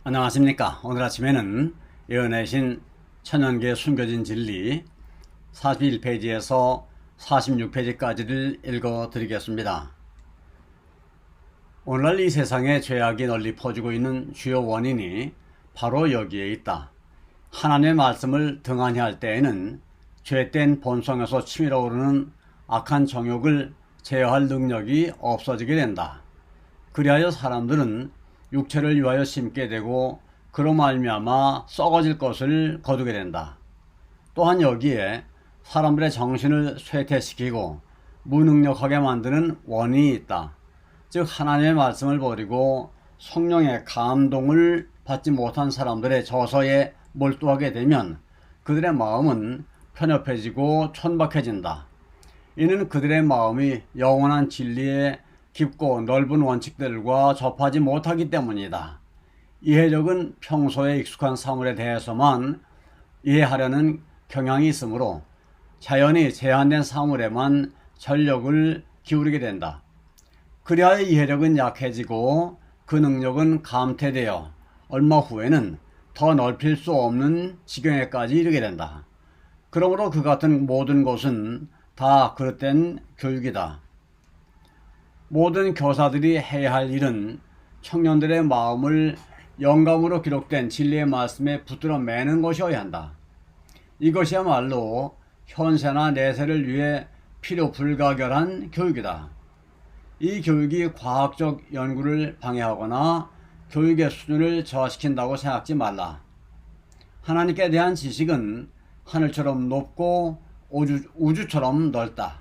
안녕하십니까. 오늘 아침에는 예언의 천연계 숨겨진 진리 41페이지에서 46페이지까지를 읽어 드리겠습니다. 오늘날 이 세상에 죄악이 널리 퍼지고 있는 주요 원인이 바로 여기에 있다. 하나님의 말씀을 등한히 할 때에는 죄된 본성에서 치밀어 오르는 악한 정욕을 제어할 능력이 없어지게 된다. 그리하여 사람들은 육체를 위하여 심게 되고 그로 말미암아 썩어질 것을 거두게 된다. 또한 여기에 사람들의 정신을 쇠퇴시키고 무능력하게 만드는 원인이 있다. 즉 하나님의 말씀을 버리고 성령의 감동을 받지 못한 사람들의 저서에 몰두하게 되면 그들의 마음은 편협해지고 촌박해진다. 이는 그들의 마음이 영원한 진리에 깊고 넓은 원칙들과 접하지 못하기 때문이다. 이해력은 평소에 익숙한 사물에 대해서만 이해하려는 경향이 있으므로 자연히 제한된 사물에만 전력을 기울이게 된다. 그리하여 이해력은 약해지고 그 능력은 감퇴되어 얼마 후에는 더 넓힐 수 없는 지경에까지 이르게 된다. 그러므로 그 같은 모든 것은 다 그릇된 교육이다. 모든 교사들이 해야 할 일은 청년들의 마음을 영감으로 기록된 진리의 말씀에 붙들어 매는 것이어야 한다. 이것이야말로 현세나 내세를 위해 필요 불가결한 교육이다. 이 교육이 과학적 연구를 방해하거나 교육의 수준을 저하시킨다고 생각지 말라. 하나님께 대한 지식은 하늘처럼 높고 우주처럼 넓다.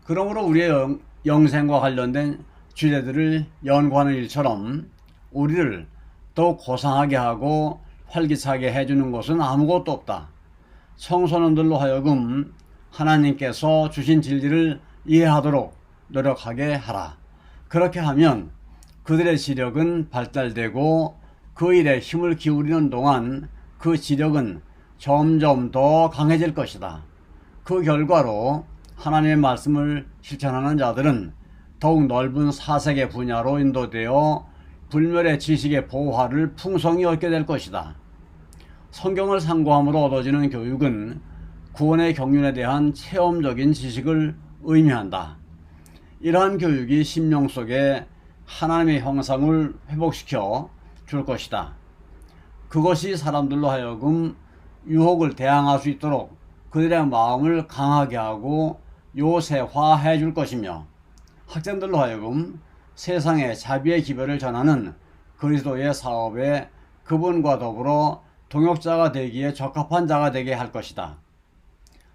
그러므로 우리의 영생과 관련된 주제들을 연구하는 일처럼 우리를 더욱 고상하게 하고 활기차게 해주는 것은 아무것도 없다. 청소년들로 하여금 하나님께서 주신 진리를 이해하도록 노력하게 하라. 그렇게 하면 그들의 지력은 발달되고 그 일에 힘을 기울이는 동안 그 지력은 점점 더 강해질 것이다. 그 결과로 하나님의 말씀을 실천하는 자들은 더욱 넓은 사색의 분야로 인도되어 불멸의 지식의 보화를 풍성히 얻게 될 것이다. 성경을 상고함으로 얻어지는 교육은 구원의 경륜에 대한 체험적인 지식을 의미한다. 이러한 교육이 심령 속에 하나님의 형상을 회복시켜 줄 것이다. 그것이 사람들로 하여금 유혹을 대항할 수 있도록 그들의 마음을 강하게 하고 요새화해 줄 것이며 학생들로 하여금 세상의 자비의 기별을 전하는 그리스도의 사업에 그분과 더불어 동역자가 되기에 적합한 자가 되게 할 것이다.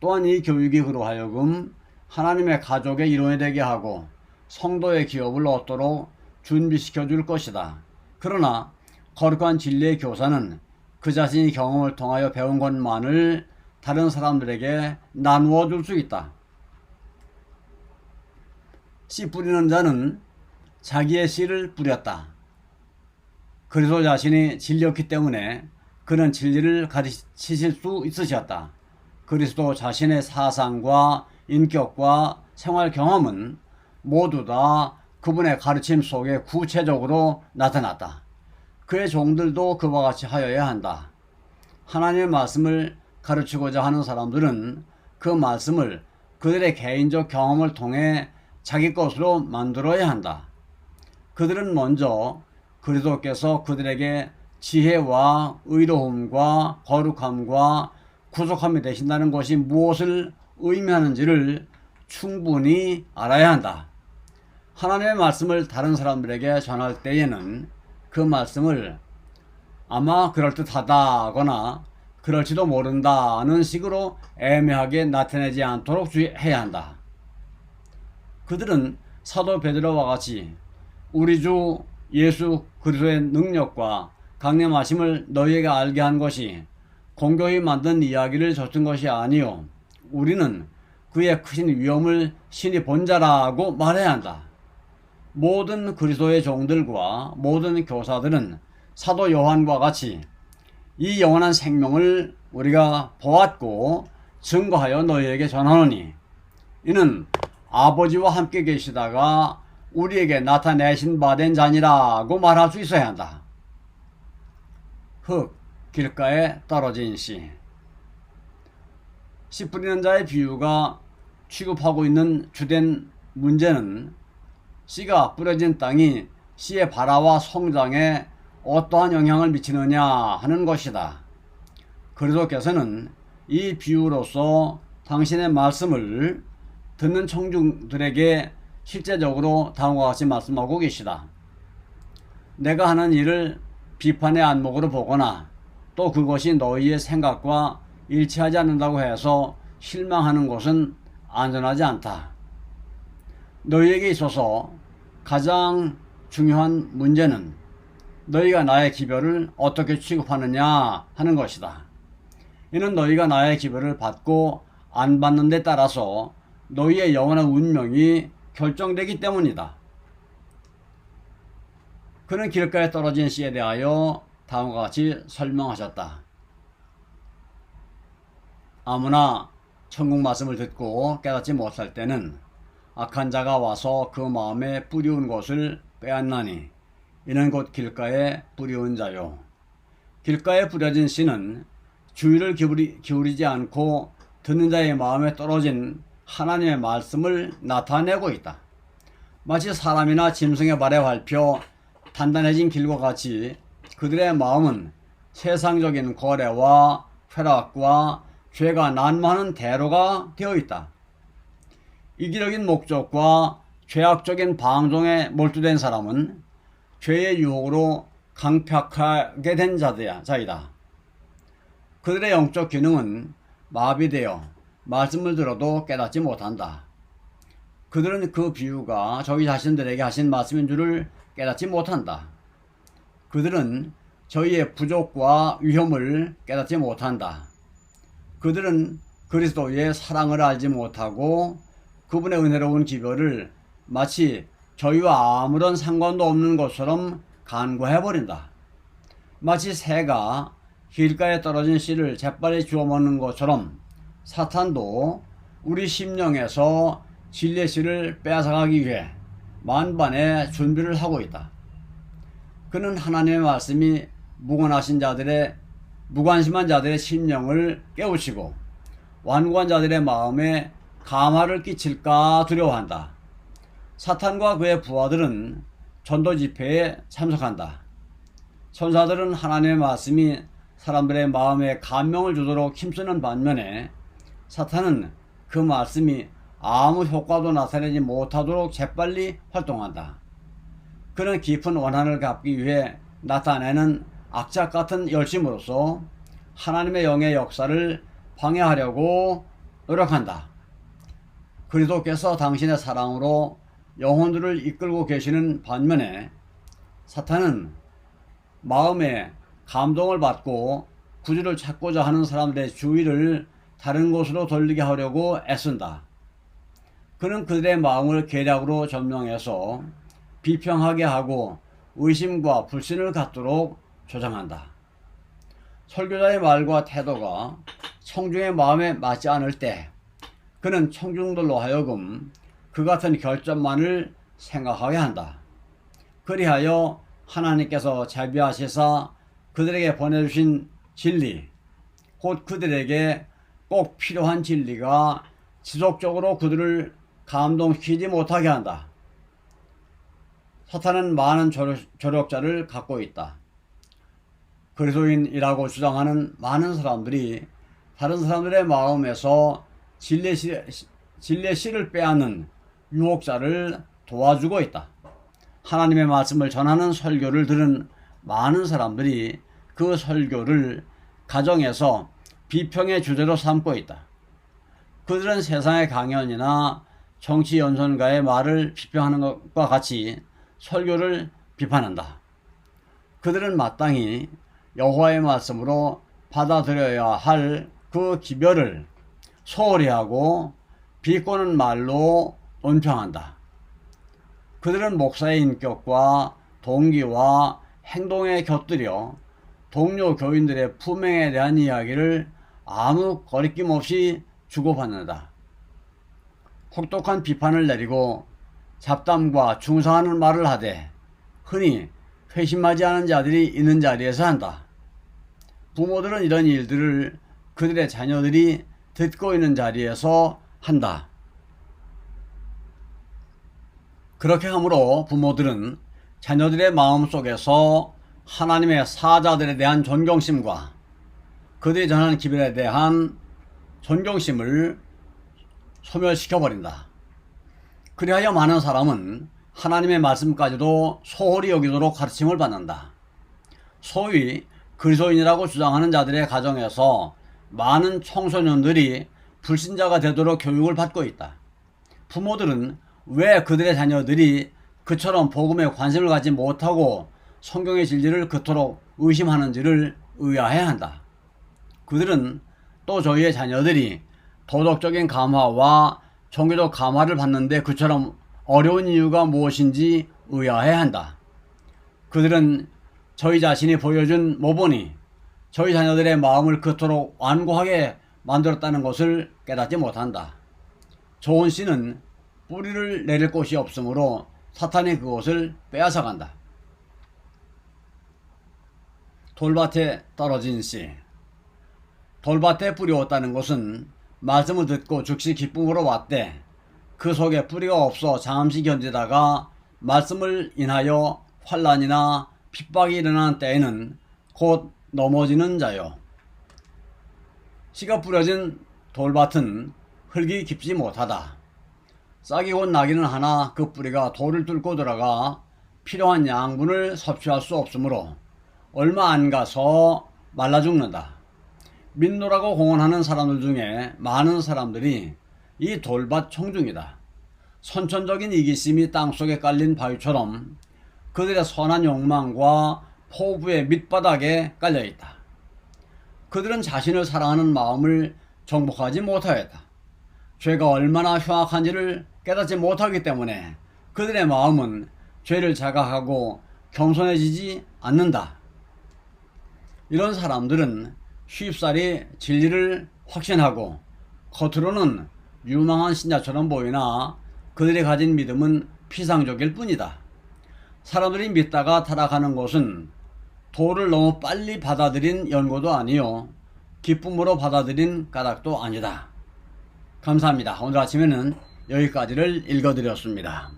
또한 이 교육이 그로 하여금 하나님의 가족의 일원이 되게 하고 성도의 기업을 얻도록 준비시켜 줄 것이다. 그러나 거룩한 진리의 교사는 그 자신이 경험을 통하여 배운 것만을 다른 사람들에게 나누어 줄 수 있다. 씨 뿌리는 자는 자기의 씨를 뿌렸다. 그리스도 자신이 진리였기 때문에 그는 진리를 가르치실 수 있으셨다. 그리스도 자신의 사상과 인격과 생활 경험은 모두 다 그분의 가르침 속에 구체적으로 나타났다. 그의 종들도 그와 같이 하여야 한다. 하나님의 말씀을 가르치고자 하는 사람들은 그 말씀을 그들의 개인적 경험을 통해 자기 것으로 만들어야 한다. 그들은 먼저 그리스도께서 그들에게 지혜와 의로움과 거룩함과 구속함이 되신다는 것이 무엇을 의미하는지를 충분히 알아야 한다. 하나님의 말씀을 다른 사람들에게 전할 때에는 그 말씀을 아마 그럴듯하다거나 그럴지도 모른다는 식으로 애매하게 나타내지 않도록 주의해야 한다. 그들은 사도 베드로와 같이 우리 주 예수 그리스도의 능력과 강림하심을 너희에게 알게 한 것이 공교히 만든 이야기를 줬던 것이 아니요 우리는 그의 크신 위엄을 신이 본 자라고 말해야 한다. 모든 그리스도의 종들과 모든 교사들은 사도 요한과 같이 이 영원한 생명을 우리가 보았고 증거하여 너희에게 전하노니 이는 아버지와 함께 계시다가 우리에게 나타내신 바 된 자니라고 말할 수 있어야 한다. 흙, 길가에 떨어진 씨. 씨 뿌리는 자의 비유가 취급하고 있는 주된 문제는 씨가 뿌려진 땅이 씨의 발화와 성장에 어떠한 영향을 미치느냐 하는 것이다. 그리스도께서는 이 비유로서 당신의 말씀을 듣는 청중들에게 실제적으로 다음과 같이 말씀하고 계시다. 내가 하는 일을 비판의 안목으로 보거나 또 그것이 너희의 생각과 일치하지 않는다고 해서 실망하는 것은 안전하지 않다. 너희에게 있어서 가장 중요한 문제는 너희가 나의 기별을 어떻게 취급하느냐 하는 것이다. 이는 너희가 나의 기별을 받고 안 받는 데 따라서 너희의 영원한 운명이 결정되기 때문이다. 그는 길가에 떨어진 씨에 대하여 다음과 같이 설명하셨다. 아무나 천국 말씀을 듣고 깨닫지 못할 때는 악한 자가 와서 그 마음에 뿌리운 것을 빼앗나니 이는 곧 길가에 뿌리운 자요. 길가에 뿌려진 씨는 주의를 기울이지 않고 듣는 자의 마음에 떨어진 하나님의 말씀을 나타내고 있다. 마치 사람이나 짐승의 발에 밟혀 단단해진 길과 같이 그들의 마음은 세상적인 거래와 쾌락과 죄가 난무하는 대로가 되어 있다. 이기적인 목적과 죄악적인 방종에 몰두된 사람은 죄의 유혹으로 강팍하게 된 자이다. 그들의 영적 기능은 마비되어 말씀을 들어도 깨닫지 못한다. 그들은 그 비유가 저희 자신들에게 하신 말씀인 줄을 깨닫지 못한다. 그들은 저희의 부족과 위험을 깨닫지 못한다. 그들은 그리스도의 사랑을 알지 못하고 그분의 은혜로운 기별을 마치 저희와 아무런 상관도 없는 것처럼 간과해버린다. 마치 새가 길가에 떨어진 씨를 재빨리 주워먹는 것처럼 사탄도 우리 심령에서 진리의 씨를 빼앗아가기 위해 만반의 준비를 하고 있다. 그는 하나님의 말씀이 무관심한 자들의 심령을 깨우치고 완고한 자들의 마음에 감화를 끼칠까 두려워한다. 사탄과 그의 부하들은 전도 집회에 참석한다. 천사들은 하나님의 말씀이 사람들의 마음에 감명을 주도록 힘쓰는 반면에 사탄은 그 말씀이 아무 효과도 나타내지 못하도록 재빨리 활동한다. 그는 깊은 원한을 갚기 위해 나타내는 악착 같은 열심으로써 하나님의 영의 역사를 방해하려고 노력한다. 그리스도께서 당신의 사랑으로 영혼들을 이끌고 계시는 반면에 사탄은 마음에 감동을 받고 구주를 찾고자 하는 사람들의 주의를 다른 곳으로 돌리게 하려고 애쓴다. 그는 그들의 마음을 계략으로 점령해서 비평하게 하고 의심과 불신을 갖도록 조장한다. 설교자의 말과 태도가 청중의 마음에 맞지 않을 때 그는 청중들로 하여금 그 같은 결점만을 생각하게 한다. 그리하여 하나님께서 자비하시사 그들에게 보내주신 진리, 곧 그들에게 꼭 필요한 진리가 지속적으로 그들을 감동시키지 못하게 한다. 사탄은 많은 조력자를 갖고 있다. 그리스도인이라고 주장하는 많은 사람들이 다른 사람들의 마음에서 진리의 씨를 빼앗는 유혹자를 도와주고 있다. 하나님의 말씀을 전하는 설교를 들은 많은 사람들이 그 설교를 가정에서 비평의 주제로 삼고 있다. 그들은 세상의 강연이나 정치 연설가의 말을 비평하는 것과 같이 설교를 비판한다. 그들은 마땅히 여호와의 말씀으로 받아들여야 할 그 기별을 소홀히 하고 비꼬는 말로 논평한다. 그들은 목사의 인격과 동기와 행동에 곁들여 동료 교인들의 품행에 대한 이야기를 아무 거리낌 없이 주고받는다. 혹독한 비판을 내리고 잡담과 중상하는 말을 하되 흔히 회심하지 않은 자들이 있는 자리에서 한다. 부모들은 이런 일들을 그들의 자녀들이 듣고 있는 자리에서 한다. 그렇게 하므로 부모들은 자녀들의 마음속에서 하나님의 사자들에 대한 존경심과 그들이 전하는 기별에 대한 존경심을 소멸시켜버린다. 그리하여 많은 사람은 하나님의 말씀까지도 소홀히 여기도록 가르침을 받는다. 소위 그리스도인이라고 주장하는 자들의 가정에서 많은 청소년들이 불신자가 되도록 교육을 받고 있다. 부모들은 왜 그들의 자녀들이 그처럼 복음에 관심을 갖지 못하고 성경의 진리를 그토록 의심하는지를 의아해한다. 그들은 또 저희의 자녀들이 도덕적인 감화와 종교적 감화를 받는데 그처럼 어려운 이유가 무엇인지 의아해한다. 그들은 저희 자신이 보여준 모본이 저희 자녀들의 마음을 그토록 완고하게 만들었다는 것을 깨닫지 못한다. 좋은 씨는 뿌리를 내릴 곳이 없으므로 사탄이 그것을 빼앗아간다. 돌밭에 떨어진 씨. 돌밭에 뿌리 없다는 것은 말씀을 듣고 즉시 기쁨으로 왔대 그 속에 뿌리가 없어 잠시 견디다가 말씀을 인하여 환난이나 핍박이 일어나는 때에는 곧 넘어지는 자요. 씨가 뿌려진 돌밭은 흙이 깊지 못하다. 싹이 곧 나기는 하나 그 뿌리가 돌을 뚫고 들어가 필요한 양분을 섭취할 수 없으므로 얼마 안 가서 말라 죽는다. 민노라고 공언하는 사람들 중에 많은 사람들이 이 돌밭 청중이다. 선천적인 이기심이 땅속에 깔린 바위처럼 그들의 선한 욕망과 포부의 밑바닥에 깔려있다. 그들은 자신을 사랑하는 마음을 정복하지 못하였다. 죄가 얼마나 흉악한지를 깨닫지 못하기 때문에 그들의 마음은 죄를 자각하고 겸손해지지 않는다. 이런 사람들은 쉽사리 진리를 확신하고 겉으로는 유망한 신자처럼 보이나 그들이 가진 믿음은 피상적일 뿐이다. 사람들이 믿다가 타락하는 것은 도를 너무 빨리 받아들인 연고도 아니요 기쁨으로 받아들인 까닭도 아니다. 감사합니다. 오늘 아침에는 여기까지를 읽어드렸습니다.